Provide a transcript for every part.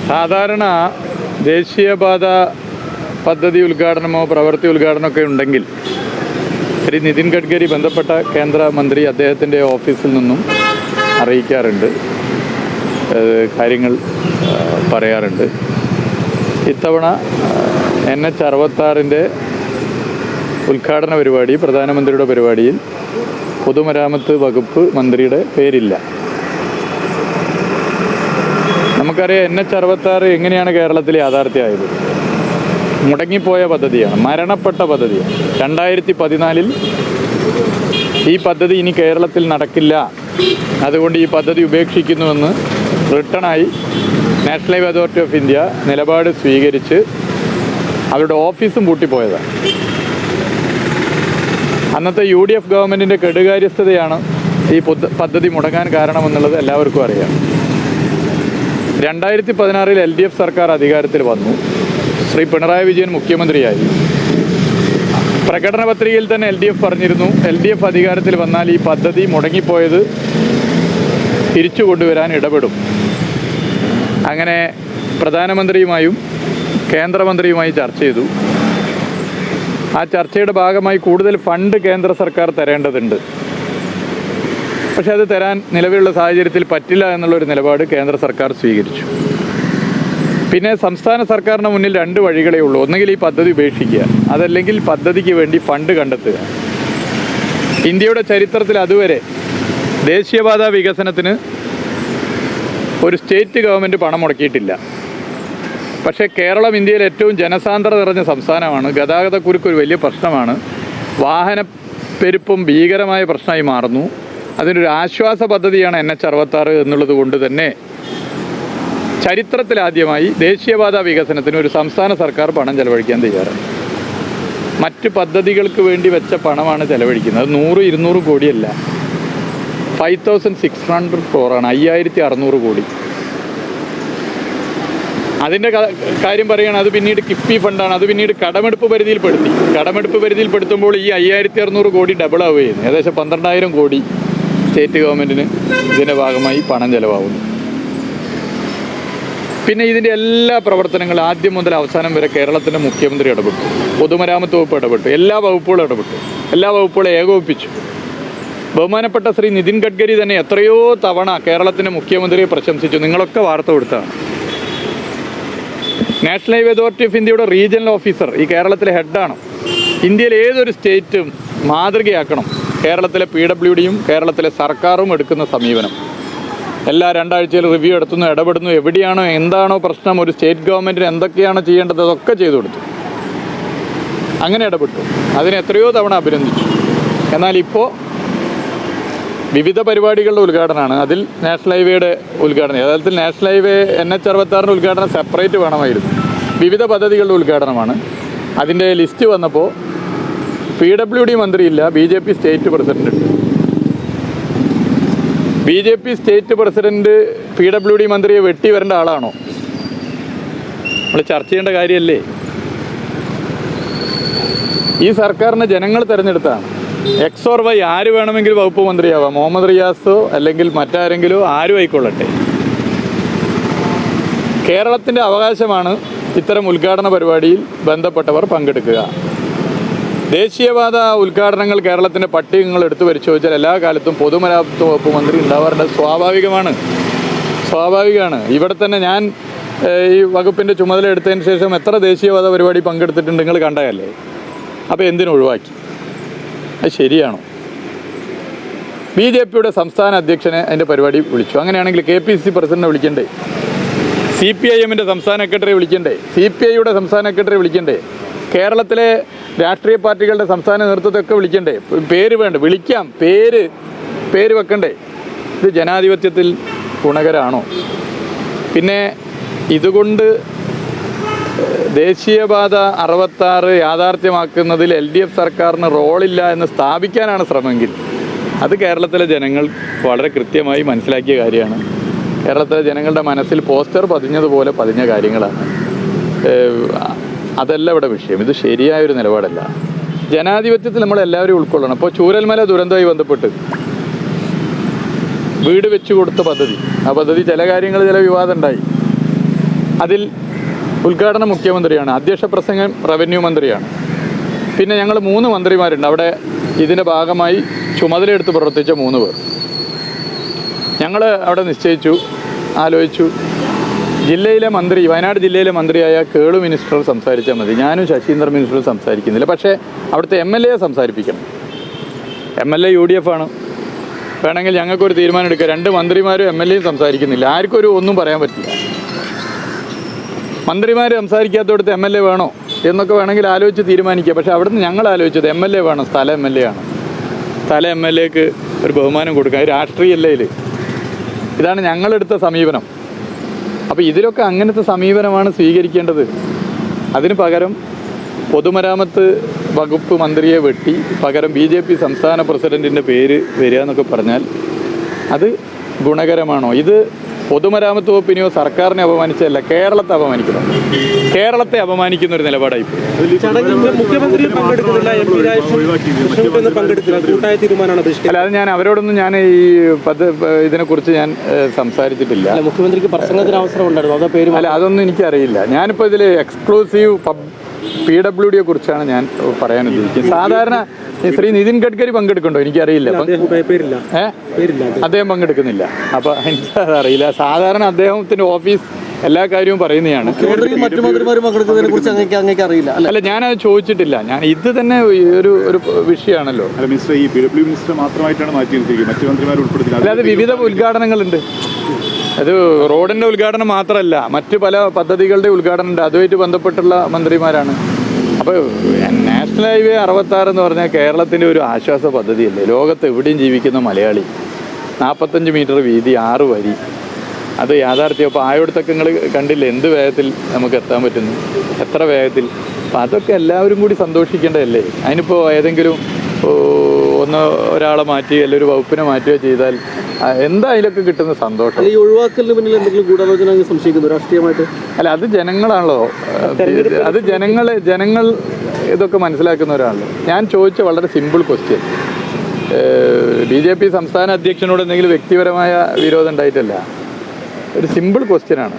സാധാരണ ദേശീയപാത പദ്ധതി ഉദ്ഘാടനമോ പ്രവൃത്തി ഉദ്ഘാടനമൊക്കെ ഉണ്ടെങ്കിൽ ശ്രീ നിതിൻ ഗഡ്കരി ബന്ധപ്പെട്ട കേന്ദ്രമന്ത്രി അദ്ദേഹത്തിൻ്റെ ഓഫീസിൽ നിന്നും അറിയിക്കാറുണ്ട്, കാര്യങ്ങൾ പറയാറുണ്ട്. ഇത്തവണ NH-66 ഉദ്ഘാടന പരിപാടി, പ്രധാനമന്ത്രിയുടെ പരിപാടിയിൽ പൊതുമരാമത്ത് വകുപ്പ് മന്ത്രിയുടെ പേരില്ല. നമുക്കറിയാം NH-66 എങ്ങനെയാണ് കേരളത്തിൽ യാഥാർത്ഥ്യമായത്. മുടങ്ങിപ്പോയ പദ്ധതിയാണ്, മരണപ്പെട്ട പദ്ധതിയാണ്. 2014 ഈ പദ്ധതി ഇനി കേരളത്തിൽ നടക്കില്ല, അതുകൊണ്ട് ഈ പദ്ധതി ഉപേക്ഷിക്കുന്നുവെന്ന് റിട്ടേണായി national highway authority of India നിലപാട് സ്വീകരിച്ച് അവരുടെ ഓഫീസും പൂട്ടിപ്പോയതാണ്. അന്നത്തെ UDF ഗവൺമെൻറ്റിൻ്റെ കെടുകാര്യസ്ഥതയാണ് ഈ പദ്ധതി മുടങ്ങാൻ കാരണമെന്നുള്ളത് എല്ലാവർക്കും അറിയാം. 2016 LDF സർക്കാർ അധികാരത്തിൽ വന്നു. ശ്രീ പിണറായി വിജയൻ മുഖ്യമന്ത്രിയായി. പ്രകടന പത്രികയിൽ തന്നെ LDF പറഞ്ഞിരുന്നു, LDF അധികാരത്തിൽ വന്നാൽ ഈ പദ്ധതി മുടങ്ങിപ്പോയത് തിരിച്ചു കൊണ്ടുവരാൻ ഇടപെടും. അങ്ങനെ പ്രധാനമന്ത്രിയുമായും കേന്ദ്രമന്ത്രിയുമായി ചർച്ച ചെയ്തു. ആ ചർച്ചയുടെ ഭാഗമായി കൂടുതൽ ഫണ്ട് കേന്ദ്ര സർക്കാർ തരേണ്ടതുണ്ട്. പക്ഷെ അത് തരാൻ നിലവിലുള്ള സാഹചര്യത്തിൽ പറ്റില്ല എന്നുള്ളൊരു നിലപാട് കേന്ദ്ര സർക്കാർ സ്വീകരിച്ചു. പിന്നെ സംസ്ഥാന സർക്കാരിന് മുന്നിൽ 2 വഴികളേ ഉള്ളൂ. ഒന്നുകിൽ ഈ പദ്ധതി ഉപേക്ഷിക്കുക, അതല്ലെങ്കിൽ പദ്ധതിക്ക് വേണ്ടി ഫണ്ട് കണ്ടെത്തുക. ഇന്ത്യയുടെ ചരിത്രത്തിൽ അതുവരെ ദേശീയപാത വികസനത്തിന് ഒരു സ്റ്റേറ്റ് ഗവൺമെൻറ് പണം മുടക്കിയിട്ടില്ല. പക്ഷേ കേരളം ഇന്ത്യയിലെ ഏറ്റവും ജനസാന്ദ്രത നിറഞ്ഞ സംസ്ഥാനമാണ്. ഗതാഗതക്കുരുക്ക് ഒരു വലിയ പ്രശ്നമാണ്. വാഹനപ്പെരുപ്പം ഭീകരമായ പ്രശ്നമായി മാറുന്നു. അതിനൊരു ആശ്വാസ പദ്ധതിയാണ് NH-66 എന്നുള്ളത് കൊണ്ട് തന്നെ ചരിത്രത്തിലാദ്യമായി ദേശീയപാത വികസനത്തിന് ഒരു സംസ്ഥാന സർക്കാർ പണം ചെലവഴിക്കാൻ തയ്യാറാണ്. മറ്റ് പദ്ധതികൾക്ക് വേണ്ടി വെച്ച പണമാണ് ചെലവഴിക്കുന്നത്. 100-200 കോടിയല്ല, 5600 crore, 5600 കോടി. അതിൻ്റെ കാര്യം പറയുകയാണ്, അത് പിന്നീട് കിഫ്ബി ഫണ്ടാണ്. അത് പിന്നീട് കടമെടുപ്പ് പരിധിയിൽപ്പെടുത്തി. കടമെടുപ്പ് പരിധിയിൽപ്പെടുത്തുമ്പോൾ ഈ 5600 കോടി ഡബിൾ ആവുകയാണ്. ഏകദേശം 12000 കോടി സ്റ്റേറ്റ് ഗവൺമെൻറ്റിന് ഇതിൻ്റെ ഭാഗമായി പണം ചെലവാകുന്നു. പിന്നെ ഇതിൻ്റെ എല്ലാ പ്രവർത്തനങ്ങളും ആദ്യം മുതൽ അവസാനം വരെ കേരളത്തിൻ്റെ മുഖ്യമന്ത്രി ഇടപെട്ടു, പൊതുമരാമത്ത് വകുപ്പ് ഇടപെട്ടു, എല്ലാ വകുപ്പുകളും ഇടപെട്ടു, എല്ലാ വകുപ്പുകളും ഏകോപിപ്പിച്ചു. ബഹുമാനപ്പെട്ട ശ്രീ നിതിൻ ഗഡ്കരി തന്നെ എത്രയോ തവണ കേരളത്തിൻ്റെ മുഖ്യമന്ത്രിയെ പ്രശംസിച്ചു. നിങ്ങളൊക്കെ വാർത്ത കൊടുത്താണ്. നാഷണൽ ഹൈവേ അതോറിറ്റി ഓഫ് ഇന്ത്യയുടെ റീജിയണൽ ഓഫീസർ ഈ കേരളത്തിലെ ഹെഡാണ്. ഇന്ത്യയിലെ ഏതൊരു സ്റ്റേറ്റും മാതൃകയാക്കണം കേരളത്തിലെ PWDയും കേരളത്തിലെ സർക്കാരും എടുക്കുന്ന സമീപനം. എല്ലാ 2 ആഴ്ചയിൽ റിവ്യൂ എടുത്തുന്നു, ഇടപെടുന്നു. എവിടെയാണോ എന്താണോ പ്രശ്നം, ഒരു സ്റ്റേറ്റ് ഗവൺമെൻറ്റിന് എന്തൊക്കെയാണോ ചെയ്യേണ്ടത് അതൊക്കെ ചെയ്തു കൊടുത്തു. അങ്ങനെ ഇടപെട്ടു. അതിന് എത്രയോ തവണ അഭിനന്ദിച്ചു. എന്നാൽ ഇപ്പോൾ വിവിധ പരിപാടികളുടെ ഉദ്ഘാടനമാണ്. അതിൽ നാഷണൽ ഹൈവേയുടെ ഉദ്ഘാടനം, യഥാർത്ഥത്തിൽ നാഷണൽ ഹൈവേ NH-66 ഉദ്ഘാടനം സെപ്പറേറ്റ് വേണമായിരുന്നു. വിവിധ പദ്ധതികളുടെ ഉദ്ഘാടനമാണ്. അതിൻ്റെ ലിസ്റ്റ് വന്നപ്പോൾ PWD മന്ത്രിയില്ല, BJP സ്റ്റേറ്റ് പ്രസിഡന്റ് ഉണ്ട്. BJP സ്റ്റേറ്റ് പ്രസിഡന്റ് PWD മന്ത്രിയെ വെട്ടി വരേണ്ട ആളാണോ? നമ്മൾ ചർച്ച ചെയ്യേണ്ട കാര്യമല്ലേ? ഈ സർക്കാരിനെ ജനങ്ങൾ തിരഞ്ഞെടുത്താണ്. X or Y ആര് വേണമെങ്കിലും വകുപ്പ് മന്ത്രിയാവാം. മുഹമ്മദ് റിയാസോ അല്ലെങ്കിൽ മറ്റാരെങ്കിലോ ആരും ആയിക്കൊള്ളട്ടെ. കേരളത്തിൻ്റെ അവകാശമാണ് ഇത്തരം ഉദ്ഘാടന പരിപാടിയിൽ ബന്ധപ്പെട്ടവർ പങ്കെടുക്കുക. ദേശീയപാത ഉദ്ഘാടനങ്ങൾ കേരളത്തിൻ്റെ പട്ടികകൾ എടുത്തു പരിശോധിച്ചാൽ എല്ലാ കാലത്തും പൊതുമരാമത്ത് വകുപ്പ് മന്ത്രി ഉണ്ടാവാറുണ്ട്. സ്വാഭാവികമാണ്. ഇവിടെ തന്നെ ഞാൻ ഈ വകുപ്പിൻ്റെ ചുമതല എടുത്തതിന് ശേഷം എത്ര ദേശീയപാത പരിപാടി പങ്കെടുത്തിട്ടുണ്ട് നിങ്ങൾ കണ്ടതല്ലേ? അപ്പോൾ എന്തിനൊഴിവാക്കി? അത് ശരിയാണോ? BJPയുടെ സംസ്ഥാന അധ്യക്ഷനെ അതിൻ്റെ പരിപാടി വിളിച്ചു. അങ്ങനെയാണെങ്കിൽ KPCC പ്രസിഡന്റിനെ വിളിക്കണ്ടേ? CPIMൻ്റെ സംസ്ഥാന സെക്രട്ടറിയെ വിളിക്കണ്ടേ? CPIയുടെ സംസ്ഥാന സെക്രട്ടറിയെ വിളിക്കണ്ടേ? കേരളത്തിലെ രാഷ്ട്രീയ പാർട്ടികളുടെ സംസ്ഥാന നേതൃത്വത്തെയൊക്കെ വിളിക്കണ്ടേ? പേര് വേണ്ട, വിളിക്കാം, പേര് വെക്കണ്ടേ? ഇത് ജനാധിപത്യത്തിൽ ഗുണകരമാണോ? പിന്നെ ഇതുകൊണ്ട് ദേശീയപാത 66 യാഥാർത്ഥ്യമാക്കുന്നതിൽ LDF സർക്കാരിന് റോളില്ല എന്ന് സ്ഥാപിക്കാനാണ് ശ്രമമെങ്കിൽ അത് കേരളത്തിലെ ജനങ്ങൾ വളരെ കൃത്യമായി മനസ്സിലാക്കിയ കാര്യമാണ്. കേരളത്തിലെ ജനങ്ങളുടെ മനസ്സിൽ പോസ്റ്റർ പതിഞ്ഞതുപോലെ പതിഞ്ഞ കാര്യങ്ങളാണ്. അതല്ല ഇവിടെ വിഷയം. ഇത് ശരിയായൊരു നിലപാടല്ല. ജനാധിപത്യത്തിൽ നമ്മളെല്ലാവരും ഉൾക്കൊള്ളണം. ഇപ്പോൾ ചൂരൽമല ദുരന്തവുമായി ബന്ധപ്പെട്ട് വീട് വെച്ചു കൊടുത്ത പദ്ധതി, ആ പദ്ധതി ചില കാര്യങ്ങൾ ചില വിവാദം ഉണ്ടായി. അതിൽ ഉദ്ഘാടനം മുഖ്യമന്ത്രിയാണ്, അധ്യക്ഷ പ്രസംഗം റവന്യൂ മന്ത്രിയാണ്. പിന്നെ ഞങ്ങൾ 3 മന്ത്രിമാരുണ്ട് അവിടെ. ഇതിൻ്റെ ഭാഗമായി ചുമതലയെടുത്ത് പ്രവർത്തിച്ച 3 പേർ. ഞങ്ങൾ അവിടെ നിശ്ചയിച്ചു, ആലോചിച്ചു, ജില്ലയിലെ മന്ത്രി, വയനാട് ജില്ലയിലെ മന്ത്രിയായ കേളു മിനിസ്റ്റർ സംസാരിച്ചാൽ മതി, ഞാനും ശശീന്ദ്രൻ മിനിസ്റ്ററും സംസാരിക്കുന്നില്ല. പക്ഷേ അവിടുത്തെ MLA സംസാരിപ്പിക്കണം. MLA UDF ആണ്. വേണമെങ്കിൽ ഞങ്ങൾക്കൊരു തീരുമാനം എടുക്കാം, 2 മന്ത്രിമാരും MLAയും സംസാരിക്കുന്നില്ല, ആർക്കൊരു ഒന്നും പറയാൻ പറ്റില്ല. മന്ത്രിമാർ സംസാരിക്കാത്തടുത്ത് MLA വേണോ എന്നൊക്കെ വേണമെങ്കിൽ ആലോചിച്ച് തീരുമാനിക്കുക. പക്ഷേ അവിടുന്ന് ഞങ്ങൾ ആലോചിച്ചത് MLA വേണം, സ്ഥല MLA ആണ്. സ്ഥല MLAക്ക് ഒരു ബഹുമാനം കൊടുക്കുക, രാഷ്ട്രീയമല്ല. ഇതാണ് ഞങ്ങളെടുത്ത സമീപനം. അപ്പോൾ ഇതിലൊക്കെ അങ്ങനത്തെ സമീപനമാണ് സ്വീകരിക്കേണ്ടത്. അതിന് പകരം പൊതുമരാമത്ത് വകുപ്പ് മന്ത്രിയെ വെട്ടി പകരം BJP സംസ്ഥാന പ്രസിഡൻറ്റിൻ്റെ പേര് വരിക എന്നൊക്കെ പറഞ്ഞാൽ അത് ഗുണകരമാണോ? ഇത് പൊതുമരാമത്ത് വകുപ്പിനെയോ സർക്കാരിനെ അപമാനിച്ചതല്ല, കേരളത്തെ അപമാനിക്കണം. കേരളത്തെ അപമാനിക്കുന്ന ഒരു നിലപാടായി. അല്ല, അത് ഞാൻ അവരോടൊന്നും ഞാൻ ഈ ഇതിനെക്കുറിച്ച് ഞാൻ സംസാരിച്ചിട്ടില്ല. മുഖ്യമന്ത്രിക്ക് പ്രസംഗത്തിന് അവസരം ഉണ്ടായിരുന്നു, അതോ പേര്? അല്ല, അതൊന്നും എനിക്കറിയില്ല. ഞാനിപ്പോൾ ഇതിൽ എക്സ്ക്ലൂസീവ് PWDയെ കുറിച്ചാണ് ഞാൻ പറയാൻ ഉദ്ദേശിക്കുന്നത്. സാധാരണ ശ്രീ നിതിൻ ഗഡ്കരി പങ്കെടുക്കണ്ടോ എനിക്കറിയില്ല. അദ്ദേഹം പങ്കെടുക്കുന്നില്ല. അപ്പോൾ എനിക്കതറിയില്ല. സാധാരണ അദ്ദേഹത്തിൻ്റെ ഓഫീസ് എല്ലാ കാര്യവും പറയുന്നതാണ്. അല്ല, ഞാനത് ചോദിച്ചിട്ടില്ല. ഞാൻ ഇത് തന്നെ ഒരു വിഷയമാണല്ലോ. അല്ലാതെ വിവിധ ഉദ്ഘാടനങ്ങളുണ്ട്. അത് റോഡിൻ്റെ ഉദ്ഘാടനം മാത്രമല്ല, മറ്റ് പല പദ്ധതികളുടെ ഉദ്ഘാടനം ഉണ്ട്. അതുമായിട്ട് ബന്ധപ്പെട്ടുള്ള മന്ത്രിമാരാണ്. അപ്പോൾ നാഷണൽ ഹൈവേ 66 എന്ന് പറഞ്ഞാൽ കേരളത്തിൻ്റെ ഒരു ആശ്വാസ പദ്ധതിയല്ലേ. ലോകത്ത് എവിടെയും ജീവിക്കുന്ന മലയാളി, 45 മീറ്റർ വീതി, 6 വരി, അത് യാഥാർത്ഥ്യം. അപ്പോൾ ആയോടത്തൊക്കെ നിങ്ങൾ കണ്ടില്ലേ എന്ത് വേഗത്തിൽ നമുക്ക് എത്താൻ പറ്റുന്നു, എത്ര വേഗത്തിൽ. അപ്പോൾ അതൊക്കെ എല്ലാവരും കൂടി സന്തോഷിക്കേണ്ടതല്ലേ. അതിനിപ്പോൾ ഏതെങ്കിലും ഒരാളെ മാറ്റി അല്ലെങ്കിൽ ഒരു വകുപ്പിനെ മാറ്റുകയോ ചെയ്താൽ എന്താ അതിലൊക്കെ കിട്ടുന്ന സന്തോഷം? ഈ ഒഴിവാക്കലിന് പിന്നിൽ എന്തെങ്കിലും ഗൂഢാലോചന സംശയിക്കുന്നു രാഷ്ട്രീയമായിട്ട്? അല്ല, അത് ജനങ്ങളാണല്ലോ. അത് ജനങ്ങൾ ഇതൊക്കെ മനസ്സിലാക്കുന്നവരാണല്ലോ. ഞാൻ ചോദിച്ച വളരെ സിമ്പിൾ ക്വസ്റ്റ്യൻ. BJP സംസ്ഥാന അധ്യക്ഷനോട് എന്തെങ്കിലും വ്യക്തിപരമായ വിരോധം ഉണ്ടായിട്ടല്ല, ഒരു സിമ്പിൾ ക്വസ്റ്റ്യനാണ്.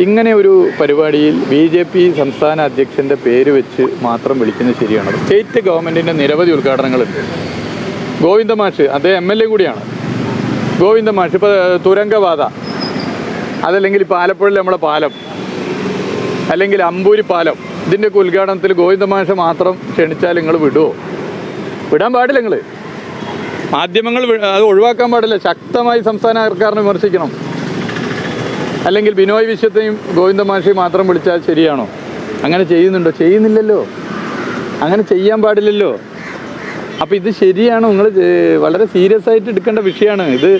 ഇങ്ങനെ ഒരു പരിപാടിയിൽ BJP സംസ്ഥാന അധ്യക്ഷൻ്റെ പേര് വെച്ച് മാത്രം വിളിക്കുന്നത് ശരിയാണോ? സ്റ്റേറ്റ് ഗവൺമെൻറ്റിൻ്റെ നിരവധി ഉദ്ഘാടനങ്ങളുണ്ട്. ഗോവിന്ദ മാഷ്, അദ്ദേഹം MLA കൂടിയാണ്. ഗോവിന്ദ മാഷ് ഇപ്പോൾ തുരങ്കപാത, അതല്ലെങ്കിൽ ഇപ്പോൾ ആലപ്പുഴയിൽ നമ്മളെ പാലം, അല്ലെങ്കിൽ അമ്പൂരി പാലം, ഇതിൻ്റെയൊക്കെ ഉദ്ഘാടനത്തിൽ ഗോവിന്ദ മാഷ് മാത്രം ക്ഷണിച്ചാൽ നിങ്ങൾ വിടുമോ? വിടാൻ പാടില്ല. നിങ്ങൾ മാധ്യമങ്ങൾ അത് ഒഴിവാക്കാൻ പാടില്ല. ശക്തമായി സംസ്ഥാന സർക്കാരിനെ വിമർശിക്കണം. അല്ലെങ്കിൽ ബിനോയ് വിശ്വത്തെയും ഗോവിന്ദ മാഷി മാത്രം വിളിച്ചാൽ ശരിയാണോ? അങ്ങനെ ചെയ്യുന്നുണ്ടോ? ചെയ്യുന്നില്ലല്ലോ. അങ്ങനെ ചെയ്യാൻ പാടില്ലല്ലോ. അപ്പോൾ ഇത് ശരിയാണോ? നിങ്ങൾ വളരെ സീരിയസ് ആയിട്ട് എടുക്കേണ്ട വിഷയമാണ് ഇത്.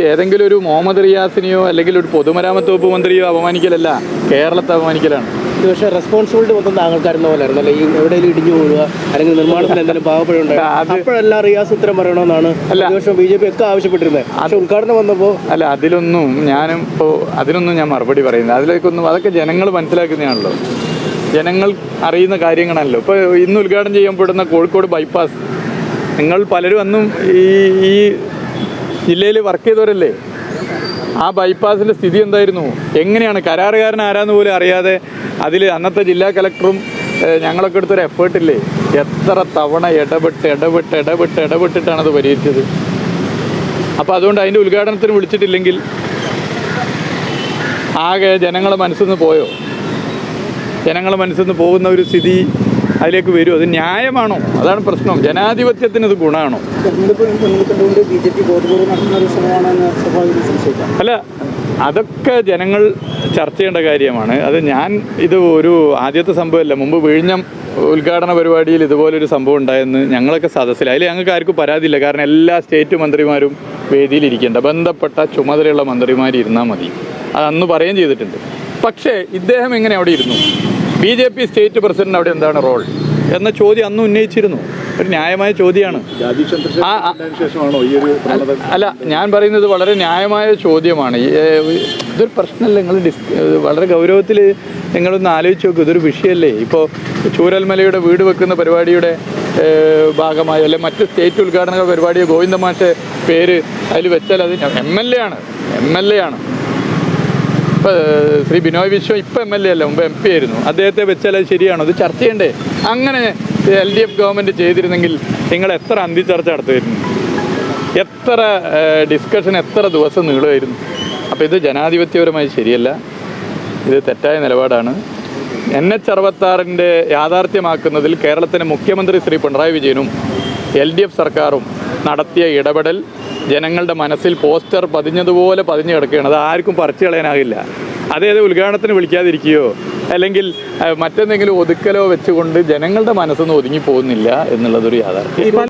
ഏതെങ്കിലും ഒരു മുഹമ്മദ് റിയാസിനെയോ അല്ലെങ്കിൽ ഒരു പൊതുമരാമത്ത് വകുപ്പ് മന്ത്രിയോ അപമാനിക്കലല്ല, കേരളത്തെ അപമാനിക്കലാണ്. പക്ഷേ റെസ്പോൺസിബിലിറ്റി മൊത്തം താങ്കൾക്കായിരുന്ന പോലായിരുന്നു അല്ലേ? ഈ എവിടെയെങ്കിലും ഇടിഞ്ഞു പോവുക അല്ലെങ്കിൽ നിർമ്മാണത്തിൽ എന്തെങ്കിലും പാവപ്പെടുണ്ടായി, അപ്പോഴെല്ലാം റിയാസ് ഉത്തരം പറയണമെന്നാണ് BJP ഒക്കെ ആവശ്യപ്പെട്ടിരുന്നത്. പക്ഷേ ഉദ്ഘാടനം വന്നപ്പോൾ അല്ല, അതിലൊന്നും ഞാൻ മറുപടി പറയുന്നത്. അതൊക്കെ ജനങ്ങൾ മനസ്സിലാക്കുന്നതാണല്ലോ. ജനങ്ങൾ അറിയുന്ന കാര്യങ്ങളാണല്ലോ. ഇപ്പോൾ ഇന്ന് ഉദ്ഘാടനം ചെയ്യപ്പെടുന്ന കോഴിക്കോട് ബൈപ്പാസ്, നിങ്ങൾ പലരും അന്നും ഈ ജില്ലയിൽ വർക്ക് ചെയ്തവരല്ലേ. ആ ബൈപ്പാസിൻ്റെ സ്ഥിതി എന്തായിരുന്നു? എങ്ങനെയാണ് കരാറുകാരൻ ആരാന്ന് പോലും അറിയാതെ അതിൽ അന്നത്തെ ജില്ലാ കളക്ടറും ഞങ്ങളൊക്കെ എടുത്തൊരു എഫേർട്ടില്ലേ. എത്ര തവണ ഇടപെട്ടിട്ടാണ് അത് പരിഹരിച്ചത്. അപ്പോൾ അതുകൊണ്ട് അതിൻ്റെ ഉദ്ഘാടനത്തിന് വിളിച്ചിട്ടില്ലെങ്കിൽ ആകെ ജനങ്ങളെ മനസ്സിൽ നിന്ന് പോയോ? ജനങ്ങളെ മനസ്സിൽ നിന്ന് പോകുന്ന ഒരു സ്ഥിതി അതിലേക്ക് വരും. അത് ന്യായമാണോ? അതാണ് പ്രശ്നം. ജനാധിപത്യത്തിന് ഇത് ഗുണമാണോ? അല്ല, അതൊക്കെ ജനങ്ങൾ ചർച്ച ചെയ്യേണ്ട കാര്യമാണ്. ഇത് ഒരു ആദ്യത്തെ സംഭവമല്ല. മുമ്പ് വിഴിഞ്ഞം ഉദ്ഘാടന പരിപാടിയിൽ ഇതുപോലൊരു സംഭവം ഉണ്ടായെന്ന് ഞങ്ങളൊക്കെ സദസ്സിൽ, അതിൽ ഞങ്ങൾക്ക് ആർക്കും പരാതിയില്ല. കാരണം എല്ലാ സ്റ്റേറ്റ് മന്ത്രിമാരും വേദിയിലിരിക്കേണ്ട, ബന്ധപ്പെട്ട ചുമതലയുള്ള മന്ത്രിമാർ ഇരുന്നാൽ മതി. അത് അന്ന് പറയുകയും ചെയ്തിട്ടുണ്ട്. പക്ഷേ ഇദ്ദേഹം എങ്ങനെ അവിടെ ഇരുന്നു? BJP സ്റ്റേറ്റ് പ്രസിഡന്റ് അവിടെ എന്താണ് റോൾ എന്ന ചോദ്യം അന്ന് ഉന്നയിച്ചിരുന്നു. ഒരു ന്യായമായ ചോദ്യമാണ്. അല്ല, ഞാൻ പറയുന്നത് വളരെ ന്യായമായ ചോദ്യമാണ്. ഇതൊരു പ്രശ്നമല്ല. നിങ്ങൾ വളരെ ഗൗരവത്തിൽ നിങ്ങളൊന്ന് ആലോചിച്ച് നോക്കും. ഇതൊരു വിഷയമല്ലേ. ഇപ്പോൾ ചൂരൽമലയുടെ വീട് വെക്കുന്ന പരിപാടിയുടെ ഭാഗമായി അല്ലെ മറ്റ് സ്റ്റേറ്റ് ഉദ്ഘാടന പരിപാടിയോ ഗോവിന്ദ മാഷെ പേര് അതിൽ വെച്ചാൽ അത് MLA ആണ്. ഇപ്പോൾ ശ്രീ ബിനോയ് വിശ്വം ഇപ്പോൾ MLA അല്ല, മുമ്പ് MP ആയിരുന്നു. അദ്ദേഹത്തെ വെച്ചാൽ അത് ശരിയാണോ? ഇത് ചർച്ച ചെയ്യണ്ടേ? അങ്ങനെ LDF ഗവൺമെൻറ് ചെയ്തിരുന്നെങ്കിൽ നിങ്ങൾ എത്ര അന്തിച്ചർച്ച നടത്തുമായിരുന്നു, എത്ര ഡിസ്കഷൻ എത്ര ദിവസം നീളുമായിരുന്നു. അപ്പോൾ ഇത് ജനാധിപത്യപരമായി ശരിയല്ല, ഇത് തെറ്റായ നിലപാടാണ്. NH-66 യാഥാർത്ഥ്യമാക്കുന്നതിൽ കേരളത്തിൻ്റെ മുഖ്യമന്ത്രി ശ്രീ പിണറായി വിജയനും LDF സർക്കാരും നടത്തിയ ഇടപെടൽ ജനങ്ങളുടെ മനസ്സിൽ പോസ്റ്റർ പതിഞ്ഞതുപോലെ പതിഞ്ഞു കിടക്കുകയാണ്. അത് ആർക്കും പറിച്ചു കളയാനാകില്ല. അതേത് ഉദ്ഘാടനത്തിന് വിളിക്കാതിരിക്കുകയോ അല്ലെങ്കിൽ മറ്റെന്തെങ്കിലും ഒതുക്കലോ വെച്ചുകൊണ്ട് ജനങ്ങളുടെ മനസ്സൊന്നും ഒതുങ്ങി പോകുന്നില്ല എന്നുള്ളതൊരു യാഥാർത്ഥ്യം.